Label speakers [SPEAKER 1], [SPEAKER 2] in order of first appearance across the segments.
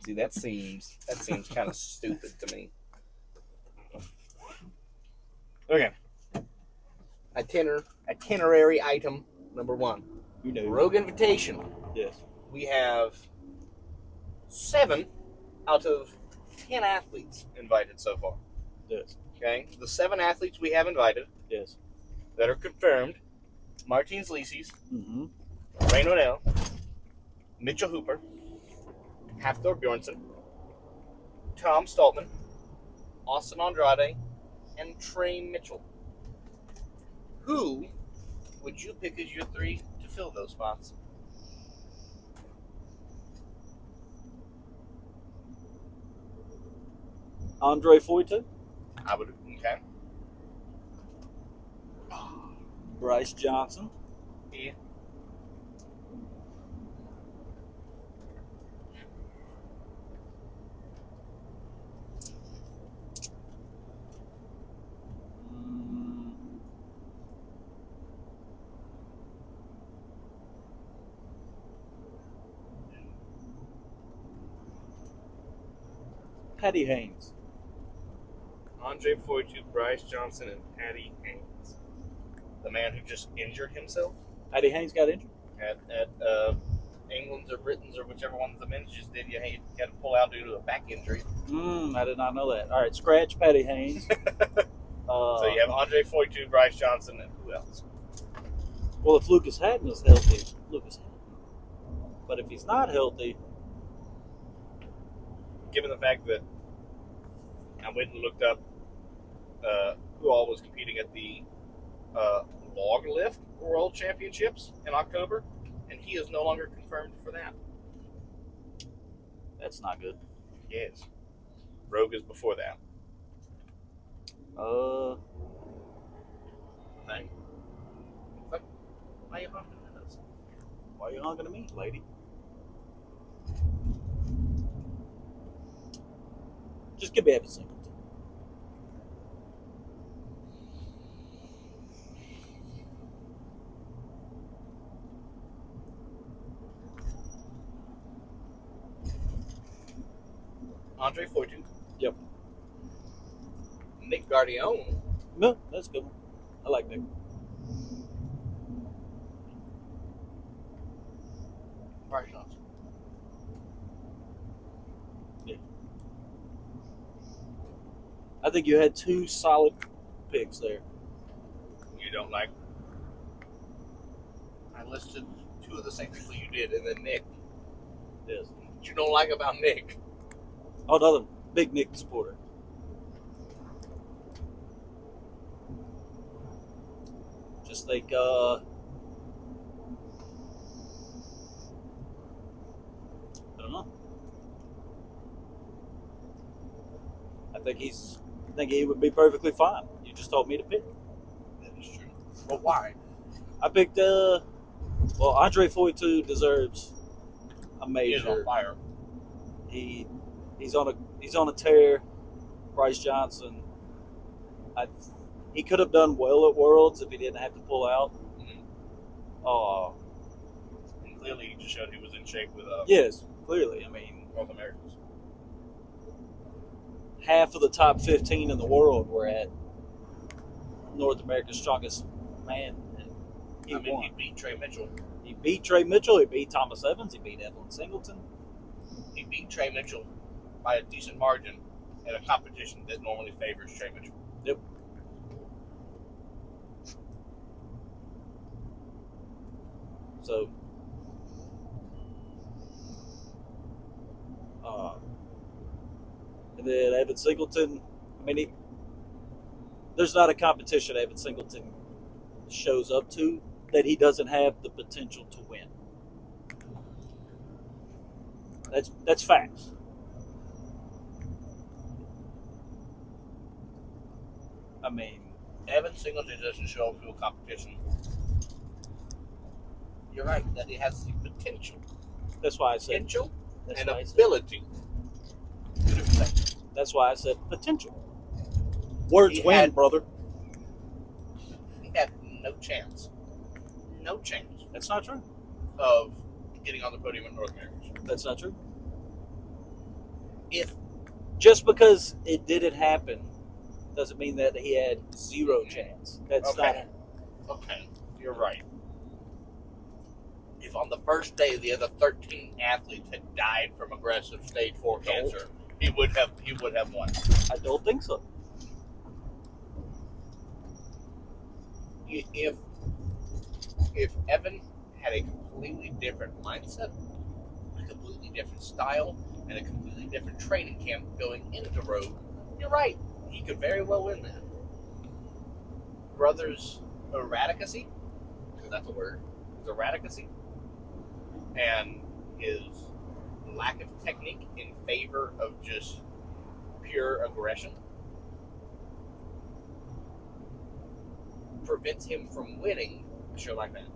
[SPEAKER 1] See, that seems kind of stupid to me. Okay. Itinerary item number 1.
[SPEAKER 2] You know.
[SPEAKER 1] Rogue Invitational.
[SPEAKER 2] Yes.
[SPEAKER 1] We have 7 out of 10 athletes invited so far.
[SPEAKER 2] Yes.
[SPEAKER 1] Okay. The 7 athletes we have invited.
[SPEAKER 2] Yes.
[SPEAKER 1] That are confirmed: Martins Lisis,
[SPEAKER 2] Mm-hmm.
[SPEAKER 1] Rain O'Neill, Mitchell Hooper, Hafthor Bjornsson, Tom Stoltman, Austin Andrade, and Trey Mitchell. Who would you pick as your 3 to fill those spots?
[SPEAKER 2] Andre Foyt.
[SPEAKER 1] I would. Okay.
[SPEAKER 2] Bryce Johnson.
[SPEAKER 1] Yeah.
[SPEAKER 2] Patty Haynes.
[SPEAKER 1] Andre Foyt, Bryce Johnson, and Patty Haynes. The man who just injured himself
[SPEAKER 2] Patty Haynes got injured?
[SPEAKER 1] at England's or Britain's or whichever one of the men just did. You had to pull out due to a back injury.
[SPEAKER 2] I did not know that. All right, scratch Patty Haynes.
[SPEAKER 1] So you have Andre Foyt, Bryce Johnson, and who else?
[SPEAKER 2] Well, if Lucas Hatton is healthy, Lucas Hatton. But if he's not healthy,
[SPEAKER 1] given the fact that I went and looked up who all was competing at the log lift World Championships in October, and he is no longer confirmed for that.
[SPEAKER 2] that's not good.
[SPEAKER 1] Yes. Rogue is before that. Thing. Why are you honking at us?
[SPEAKER 2] Why are you honking at me, lady? Just give me Evan Singleton.
[SPEAKER 1] Andre Foyt.
[SPEAKER 2] Yep.
[SPEAKER 1] Nick Guardione.
[SPEAKER 2] No, that's a good one. I like Nick.
[SPEAKER 1] Bryce Johnson.
[SPEAKER 2] Yeah. I think you had 2 solid picks there.
[SPEAKER 1] You don't like? I listed 2 of the same people you did, and then Nick.
[SPEAKER 2] Yes.
[SPEAKER 1] What you don't like about Nick?
[SPEAKER 2] Oh, another big Nick supporter. Just think, I don't know. I think he would be perfectly fine. You just told me to pick.
[SPEAKER 1] That is true. But why?
[SPEAKER 2] I picked Andre Foyt deserves a
[SPEAKER 1] He is
[SPEAKER 2] major.
[SPEAKER 1] on fire.
[SPEAKER 2] He's on a tear. Bryce Johnson, he could have done well at Worlds if he didn't have to pull out.
[SPEAKER 1] And clearly, he just showed he was in shape with
[SPEAKER 2] yes, clearly. I mean,
[SPEAKER 1] North Americans.
[SPEAKER 2] half of the top 15 in the world were at North America's Strongest Man. And he won.
[SPEAKER 1] He beat Trey Mitchell.
[SPEAKER 2] He beat Trey Mitchell. He beat Thomas Evans. He beat Evelyn Singleton.
[SPEAKER 1] He beat Trey Mitchell by a decent margin in a competition that normally favors Trey Mitchell.
[SPEAKER 2] Yep. So, and then Evan Singleton, I mean, there's not a competition Evan Singleton shows up to that he doesn't have the potential to win. That's facts. I mean,
[SPEAKER 1] Evan Singleton doesn't show up to a competition. You're right, that he has the potential.
[SPEAKER 2] that's why I said
[SPEAKER 1] Potential
[SPEAKER 2] that's
[SPEAKER 1] and
[SPEAKER 2] why I said-
[SPEAKER 1] ability.
[SPEAKER 2] That's why I said potential. Words
[SPEAKER 1] He
[SPEAKER 2] win,
[SPEAKER 1] had-
[SPEAKER 2] brother.
[SPEAKER 1] He had no chance. No chance
[SPEAKER 2] That's not true.
[SPEAKER 1] of getting on the podium in North America.
[SPEAKER 2] That's not true.
[SPEAKER 1] If
[SPEAKER 2] Just because it didn't happen doesn't mean that he had zero chance. That's
[SPEAKER 1] okay, you're right. If on the first day the other 13 athletes had died from aggressive stage 4 cancer, he would have won.
[SPEAKER 2] I don't think so.
[SPEAKER 1] If Evan had a completely different mindset, a completely different style, and a completely different training camp going into Rogue, you're right. He could very well win that. Brothers' erraticacy, because that's a word, his erraticacy, and his lack of technique in favor of just pure aggression prevents him from winning a show like that.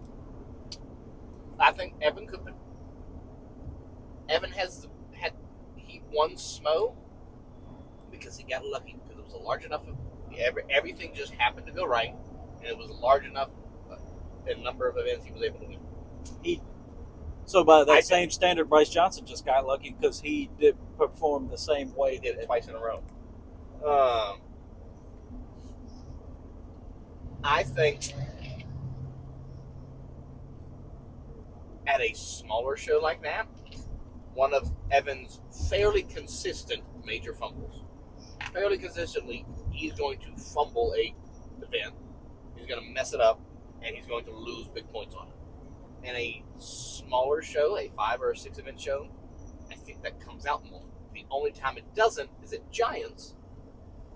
[SPEAKER 1] I think Evan could. Evan he won Smo because he got lucky because it was a large enough. Everything just happened to go right, and it was a large enough number of events he was able to win.
[SPEAKER 2] So by that same standard, Bryce Johnson just got lucky because he did perform the same way.
[SPEAKER 1] He did it twice in a row. I think at a smaller show like that, one of Evan's fairly consistent major fumbles. Fairly consistently, he's going to fumble a event. He's going to mess it up, and he's going to lose big points on it. In a smaller show, a 5 or a 6 event show, I think that comes out more. The only time it doesn't is at Giants,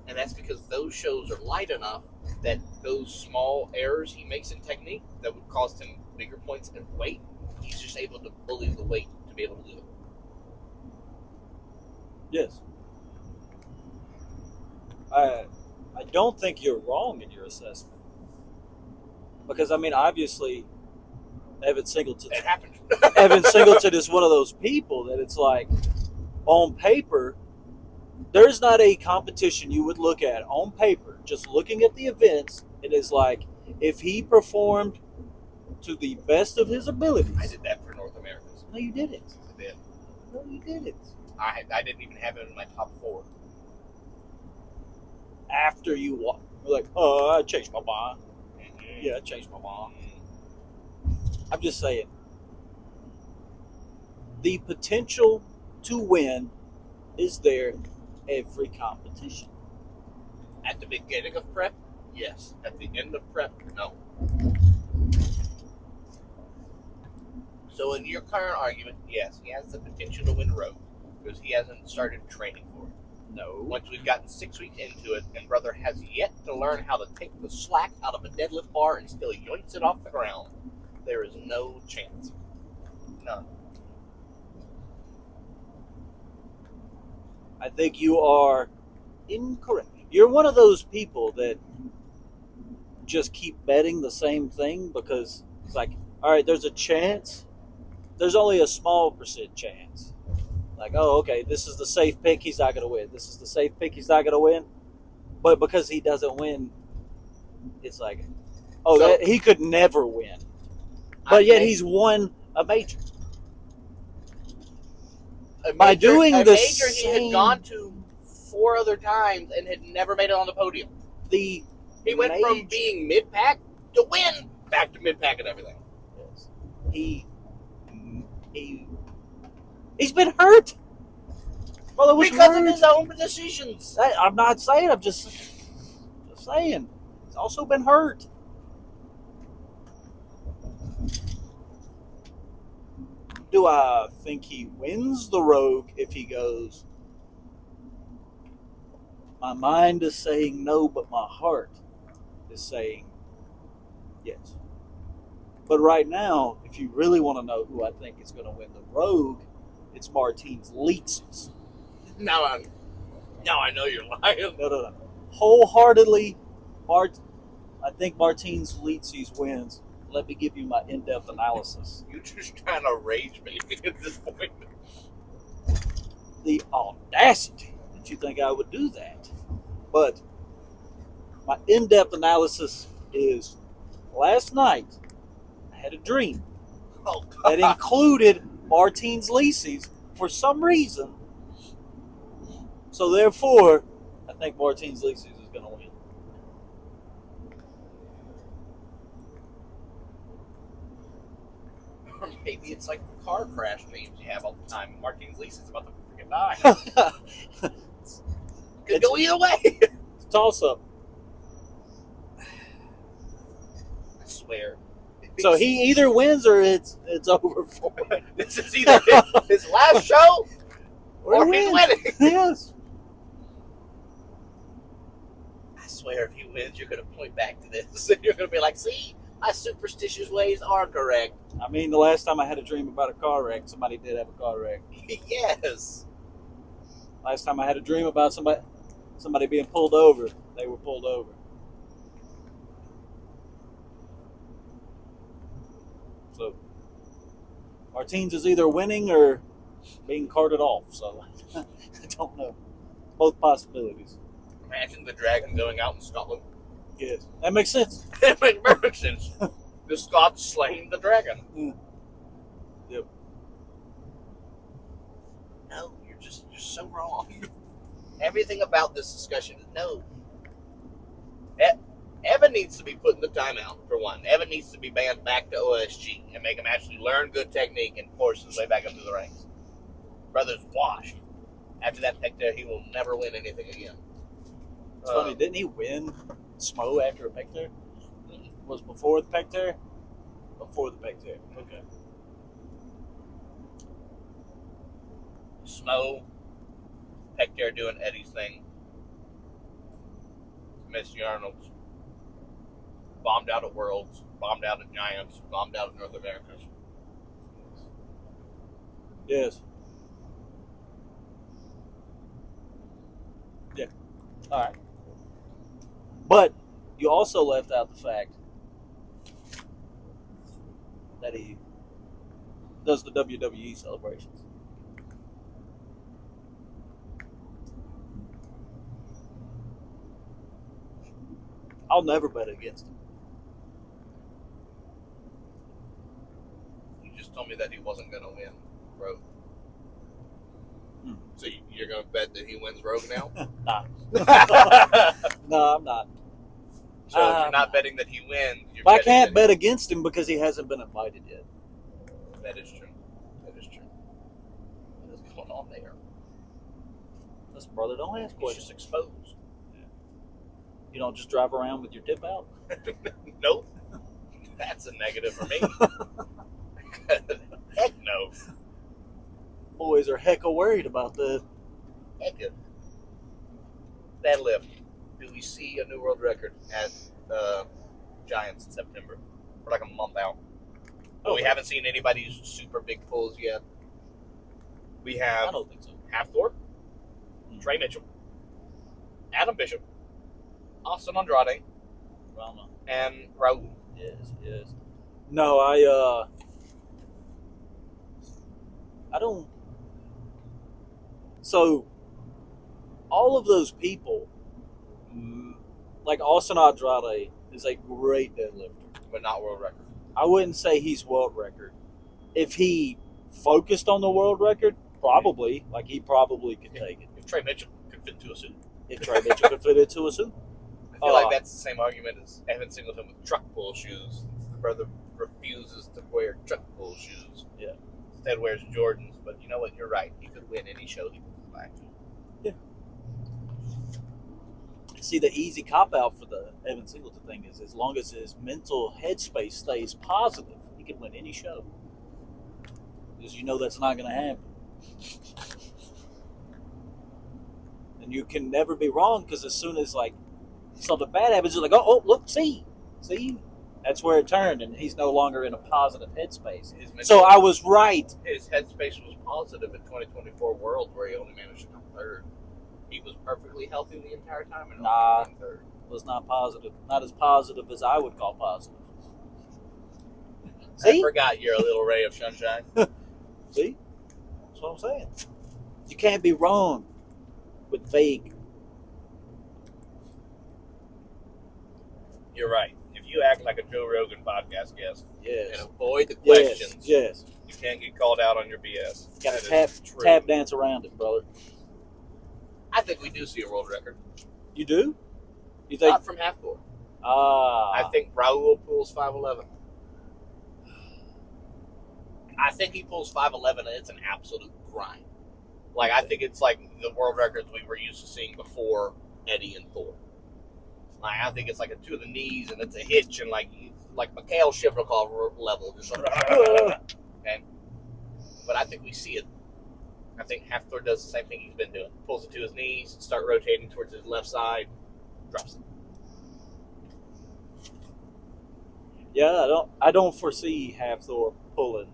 [SPEAKER 1] and that's because those shows are light enough that those small errors he makes in technique that would cost him bigger points in weight, he's just able to bully the weight to be able to do it.
[SPEAKER 2] Yes. I don't think you're wrong in your assessment. Because, I mean, obviously, Evan Singleton.
[SPEAKER 1] It happened.
[SPEAKER 2] Evan Singleton is one of those people that it's like, on paper, there's not a competition you would look at on paper, just looking at the events, it is like, if he performed to the best of his abilities.
[SPEAKER 1] I did that for North Americans.
[SPEAKER 2] No, you didn't.
[SPEAKER 1] I did.
[SPEAKER 2] No, you didn't.
[SPEAKER 1] I didn't even have it in my top 4.
[SPEAKER 2] After you walk, you're like, oh, I changed my mind.
[SPEAKER 1] Mm-hmm.
[SPEAKER 2] Yeah, I changed my mind. I'm just saying, the potential to win is there every competition.
[SPEAKER 1] At the beginning of prep, yes. At the end of prep, no. So in your current argument, yes, he has the potential to win Rogue because he hasn't started training for it.
[SPEAKER 2] No.
[SPEAKER 1] Once we've gotten 6 weeks into it, and brother has yet to learn how to take the slack out of a deadlift bar and still yoinks it off the ground, there is no chance. None.
[SPEAKER 2] I think you are incorrect. You're one of those people that just keep betting the same thing because it's like, all right, there's a chance. There's only a small % chance. Like, oh, okay, this is the safe pick. He's not going to win. This is the safe pick. He's not going to win. But because he doesn't win, it's like, oh,
[SPEAKER 1] So,
[SPEAKER 2] he could never win. But yet he's won a major. By doing
[SPEAKER 1] a
[SPEAKER 2] the
[SPEAKER 1] major he
[SPEAKER 2] same-
[SPEAKER 1] had gone to 4 other times and had never made it on the podium. He went from being mid-pack to win back to mid-pack and everything.
[SPEAKER 2] Yes. He's been hurt. Well, it was
[SPEAKER 1] Because
[SPEAKER 2] hurt.
[SPEAKER 1] of his own decisions.
[SPEAKER 2] I'm not saying. I'm just saying. He's also been hurt. Do I think he wins the Rogue if he goes? My mind is saying no, but my heart is saying yes. But right now, if you really want to know who I think is going to win the Rogue, it's Martins Leetzes.
[SPEAKER 1] Now I know you're lying.
[SPEAKER 2] No. Wholeheartedly, I think Martins Leetzes wins. Let me give you my in-depth analysis.
[SPEAKER 1] You're just trying to rage me at this point.
[SPEAKER 2] The audacity that you think I would do that. But my in-depth analysis is last night I had a dream that included Martins Leetzes for some reason So therefore, I think Martins Lisius is going to win.
[SPEAKER 1] Or maybe it's like the car crash dreams you have all the time. Martinez Lisius is about to freaking die. Could go either way.
[SPEAKER 2] It's a toss-up.
[SPEAKER 1] I swear.
[SPEAKER 2] So he either wins or it's over for him.
[SPEAKER 1] This is either his last show or he's winning.
[SPEAKER 2] Yes.
[SPEAKER 1] I swear, if he wins, you're going to point back to this. And you're going to be like, see, my superstitious ways are correct.
[SPEAKER 2] I mean, the last time I had a dream about a car wreck, somebody did have a car wreck.
[SPEAKER 1] Yes.
[SPEAKER 2] Last time I had a dream about somebody being pulled over, they were pulled over. So Martins is either winning or being carted off. So I don't know. Both possibilities.
[SPEAKER 1] Imagine the dragon going out in Scotland.
[SPEAKER 2] Yes, that makes sense.
[SPEAKER 1] It makes perfect sense. The Scots slaying the dragon.
[SPEAKER 2] Yeah. Yep.
[SPEAKER 1] No, you're so wrong. Everything about this discussion is no. Evan needs to be put in the timeout, for one. Evan needs to be banned back to OSG and make him actually learn good technique and force his way back up to the ranks. Brother's washed. After that pick there, he will never win anything again.
[SPEAKER 2] It's funny, didn't he win Smo after a pick there? Was before the pick there? Before the pick there. Okay.
[SPEAKER 1] Smo, Hector doing Eddie's thing. Missy Arnold's. Bombed out at Worlds, bombed out at Giants, bombed out at North Americas.
[SPEAKER 2] Yes. Yeah. All right. But you also left out the fact that he does the WWE celebrations. I'll never bet against him.
[SPEAKER 1] You just told me that he wasn't going to win Rogue. So you're going to bet that he wins Rogue now?
[SPEAKER 2] Nah. No, I'm not.
[SPEAKER 1] So if you're not betting that he wins, you're
[SPEAKER 2] But I
[SPEAKER 1] betting
[SPEAKER 2] can't
[SPEAKER 1] that
[SPEAKER 2] bet against him because he hasn't been invited yet.
[SPEAKER 1] That is true. That is true. What is going on there?
[SPEAKER 2] Listen, brother, don't ask
[SPEAKER 1] He's
[SPEAKER 2] questions.
[SPEAKER 1] just exposed.
[SPEAKER 2] You don't just drive around with your tip out?
[SPEAKER 1] Nope. That's a negative for me. Heck no.
[SPEAKER 2] Boys are hecka worried about that.
[SPEAKER 1] Heck no. Deadlift. Do we see a new world record at Giants in September? We're like a month out. But we haven't seen anybody's super big pulls yet. We have
[SPEAKER 2] I don't think so.
[SPEAKER 1] Halfthorpe, Trey Mitchell, Adam Bishop, Austin Andrade,
[SPEAKER 2] Rama.
[SPEAKER 1] and Raul.
[SPEAKER 2] Yes. No, I don't. So, all of those people, like Austin Andrade, is a great deadlifter.
[SPEAKER 1] But not world record.
[SPEAKER 2] I wouldn't say he's world record. If he focused on the world record, probably. Like, he probably could take it.
[SPEAKER 1] If Trey Mitchell could fit into a suit.
[SPEAKER 2] If Trey Mitchell could fit into a suit.
[SPEAKER 1] I feel like that's the same argument as Evan Singleton with truck pull shoes. The brother refuses to wear truck pull shoes.
[SPEAKER 2] Yeah.
[SPEAKER 1] Instead wears Jordans. But you know what? You're right. He could win any show he comes back to.
[SPEAKER 2] Yeah. See, the easy cop-out for the Evan Singleton thing is as long as his mental headspace stays positive, he can win any show. Because you know that's not going to happen. And you can never be wrong because as soon as, like, something bad happens, you're like, oh, look, see? That's where it turned, and he's no longer in a positive headspace. So I was right.
[SPEAKER 1] His headspace was positive in 2024 World, where he only managed to come third. He was perfectly healthy the entire time, and only came third.
[SPEAKER 2] Was not positive. Not as positive as I would call positive. See?
[SPEAKER 1] I forgot you're a little ray of sunshine.
[SPEAKER 2] See? That's what I'm saying. You can't be wrong with vague.
[SPEAKER 1] You're right. If you act like a Joe Rogan podcast guest
[SPEAKER 2] Yes.
[SPEAKER 1] and avoid the questions,
[SPEAKER 2] Yes.
[SPEAKER 1] you can't get called out on your BS.
[SPEAKER 2] Got to tap dance around it, brother.
[SPEAKER 1] I think we do see a world record.
[SPEAKER 2] You do? You think?
[SPEAKER 1] Not from half Thor. I
[SPEAKER 2] Ah,
[SPEAKER 1] think Raul pulls 5'11". I think he pulls 5'11", and it's an absolute grind. Like, I think it's like the world records we were used to seeing before Eddie and Thor. Like, I think it's like a to the knees, and it's a hitch, and like Mikhail Shivrakov level. Just like, okay? But I think we see it. I think Halfthor does the same thing he's been doing. Pulls it to his knees, start rotating towards his left side, drops it.
[SPEAKER 2] yeah. I don't foresee Halfthor pulling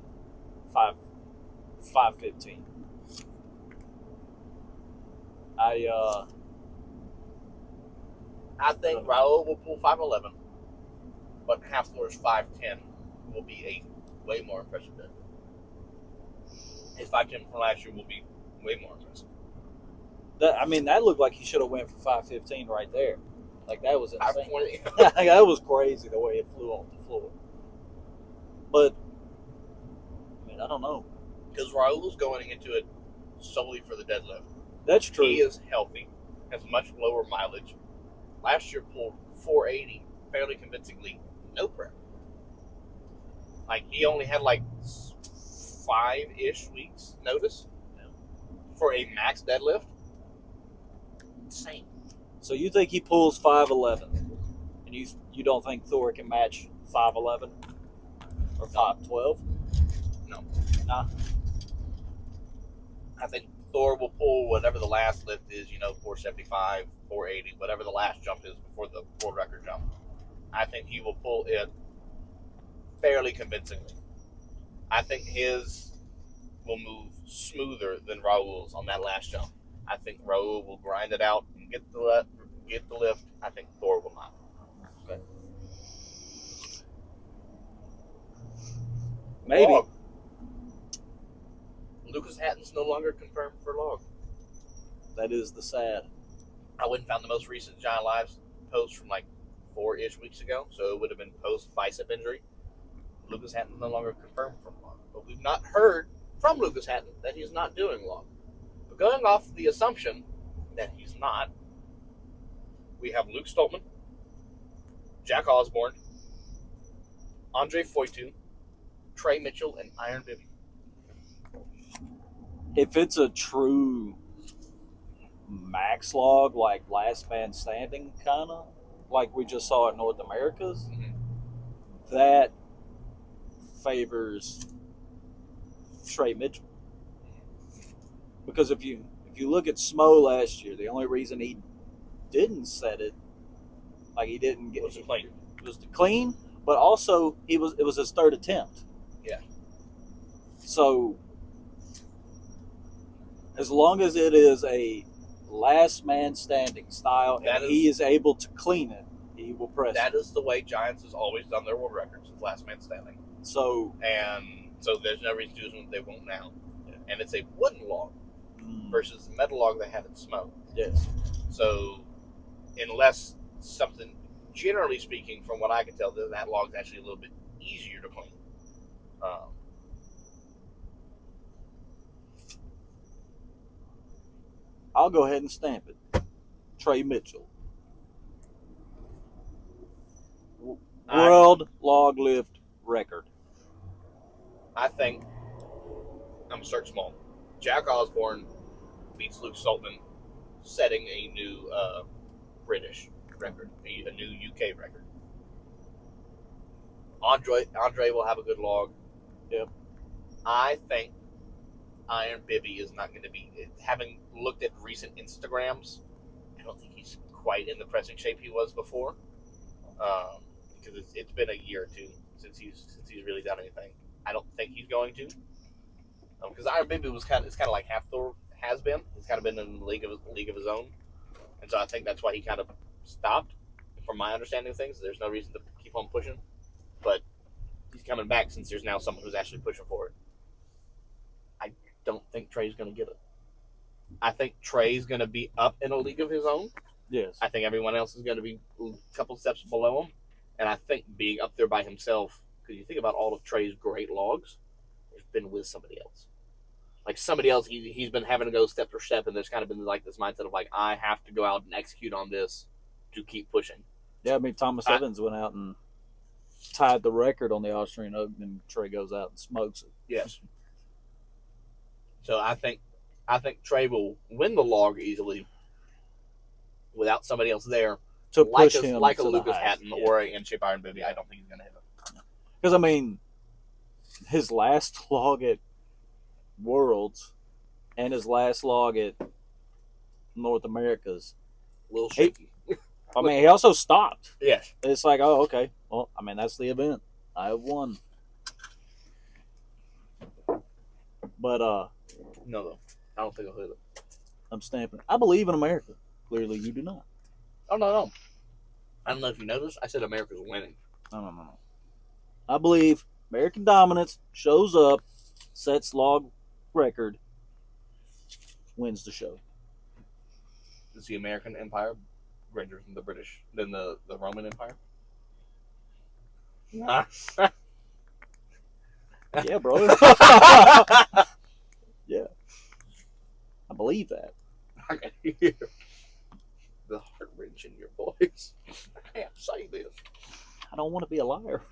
[SPEAKER 2] 515.
[SPEAKER 1] I think Raul will pull 5'11", but Halfthor's 5'10" will be a way more impressive deadlift. His 5'10" from last year will be way more impressive.
[SPEAKER 2] That looked like he should have went for 515 right there. Like, that was insane.
[SPEAKER 1] 5'20".
[SPEAKER 2] That was crazy the way it flew off the floor. But I don't know.
[SPEAKER 1] Because Raul's going into it solely for the deadlift.
[SPEAKER 2] That's true.
[SPEAKER 1] He is healthy, has much lower mileage. Last year pulled 480 fairly convincingly, no prep. Like, he only had like 5-ish weeks notice for a max deadlift. Insane.
[SPEAKER 2] So you think he pulls 511, and you don't think Thor can match 511 or 512?
[SPEAKER 1] No.
[SPEAKER 2] Nah.
[SPEAKER 1] I think Thor will pull whatever the last lift is, 475, 480, whatever the last jump is before the world record jump. I think he will pull it fairly convincingly. I think his will move smoother than Raul's on that last jump. I think Raul will grind it out and get the lift. I think Thor will not.
[SPEAKER 2] Okay. Maybe.
[SPEAKER 1] Log. Lucas Hatton's no longer confirmed for Log.
[SPEAKER 2] That is the sad.
[SPEAKER 1] I went and found the most recent Giant Lives post from like 4-ish weeks ago, so it would have been post bicep injury. Lucas Hatton's no longer confirmed from Log, but we've not heard from Lucas Hatton that he's not doing Log. But going off the assumption that he's not, we have Luke Stoltman, Jack Osborne, Andre Foytu, Trey Mitchell, and Iron Bibby.
[SPEAKER 2] If it's a true max log, like last man standing, kind of like we just saw at North America's, that favors Trey Mitchell. Because if you look at Smo last year, the only reason he didn't set it, like he didn't get
[SPEAKER 1] Was clean.
[SPEAKER 2] was the clean, but also it was his third attempt.
[SPEAKER 1] Yeah.
[SPEAKER 2] So as long as it is a last man standing style and he is able to clean it, he will press.
[SPEAKER 1] That is the way Giants has always done their world records, with last man standing. So there's no reason to do something they won't now. Yeah. And it's a wooden log versus the metal log they have in Smo.
[SPEAKER 2] Yes.
[SPEAKER 1] So unless something, generally speaking, from what I can tell, that log's actually a little bit easier to clean.
[SPEAKER 2] I'll go ahead and stamp it. Trey Mitchell. World log lift record.
[SPEAKER 1] I think I'm going to start small. Jack Osborne beats Luke Stoltman, setting a new British record, a new UK record. Andre will have a good log.
[SPEAKER 2] Yep.
[SPEAKER 1] I think Iron Bibby is not going to be, having looked at recent Instagrams, I don't think he's quite in the pressing shape he was before, because it's been a year or two since he's really done anything. I don't think he's going to, because Iron Bibby it's kind of like Halfthor has been. He's kind of been in a league of his own, and so I think that's why he kind of stopped. From my understanding of things, there's no reason to keep on pushing, but he's coming back since there's now someone who's actually pushing for it. I don't think Trey's going to get it. I think Trey's going to be up in a league of his own.
[SPEAKER 2] Yes.
[SPEAKER 1] I think everyone else is going to be a couple steps below him. And I think being up there by himself, because you think about all of Trey's great logs, has been with somebody else. like somebody else, he's been having to go step for step, and there's kind of been like this mindset of like, I have to go out and execute on this to keep pushing.
[SPEAKER 2] Yeah, I mean, Thomas Evans went out and tied the record on the Austrian Open, and Trey goes out and smokes it.
[SPEAKER 1] Yes. So I think Trey will win the log easily without somebody else there
[SPEAKER 2] To
[SPEAKER 1] like
[SPEAKER 2] push him
[SPEAKER 1] like a
[SPEAKER 2] to the
[SPEAKER 1] Lucas
[SPEAKER 2] height.
[SPEAKER 1] Hatton or a Chip Iron Bibby. I don't think he's going to hit him.
[SPEAKER 2] Because, I mean, his last log at Worlds and his last log at North America's,
[SPEAKER 1] A little shaky.
[SPEAKER 2] I mean, he also stopped.
[SPEAKER 1] Yes.
[SPEAKER 2] It's like, oh, okay. Well, I mean, that's the event. I have won. But
[SPEAKER 1] No, though. I don't think he'll hit it.
[SPEAKER 2] I'm stamping. I believe in America. Clearly, you do not.
[SPEAKER 1] Oh, no. I don't know if you noticed. I said America's winning.
[SPEAKER 2] No. I believe American dominance shows up, sets log record, wins the show.
[SPEAKER 1] Is the American Empire greater than the British, than the Roman Empire?
[SPEAKER 2] Yeah, bro. Yeah. I believe that.
[SPEAKER 1] I can hear the heart wrench in your voice. I can't say this.
[SPEAKER 2] I don't want to be a liar.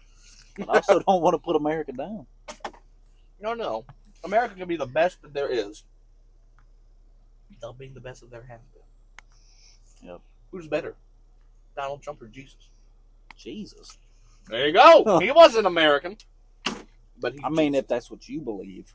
[SPEAKER 2] But I also don't want to put America down.
[SPEAKER 1] No. America can be the best that there is without being the best that there has been.
[SPEAKER 2] Yep.
[SPEAKER 1] Who's better, Donald Trump or Jesus?
[SPEAKER 2] Jesus.
[SPEAKER 1] There you go. He was an American. But
[SPEAKER 2] I mean, if that's what you believe.